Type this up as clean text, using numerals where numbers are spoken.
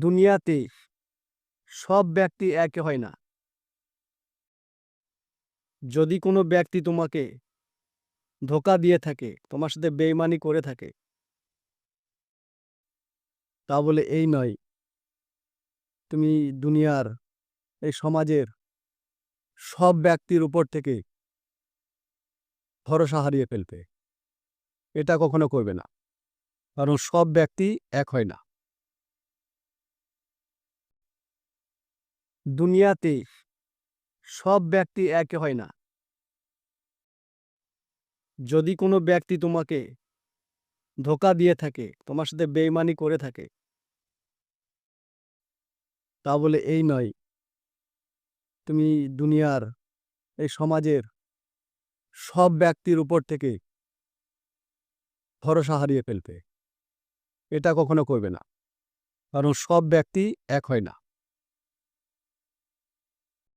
দুনিয়াতে সব ব্যক্তি এক হয় না। যদি কোনো ব্যক্তি তোমাকে ধোঁকা দিয়ে থাকে, তোমার সাথে বেইমানি করে থাকে, তা বলে এই নয় তুমি দুনিয়ার এই সমাজের সব ব্যক্তির উপর থেকে ভরসা হারিয়ে ফেলবে। এটা কখনো করবে না, কারণ সব ব্যক্তি এক হয় না। দুনিয়াতে সব ব্যক্তি এক হয় না। যদি কোনো ব্যক্তি তোমাকে ধোঁকা দিয়ে থাকে, তোমার সাথে বেইমানি করে থাকে, তা বলে এই নয় তুমি দুনিয়ার এই সমাজের সব ব্যক্তির উপর থেকে ভরসা হারিয়ে ফেলবে। এটা কখনো করবে না, কারণ সব ব্যক্তি এক হয় না।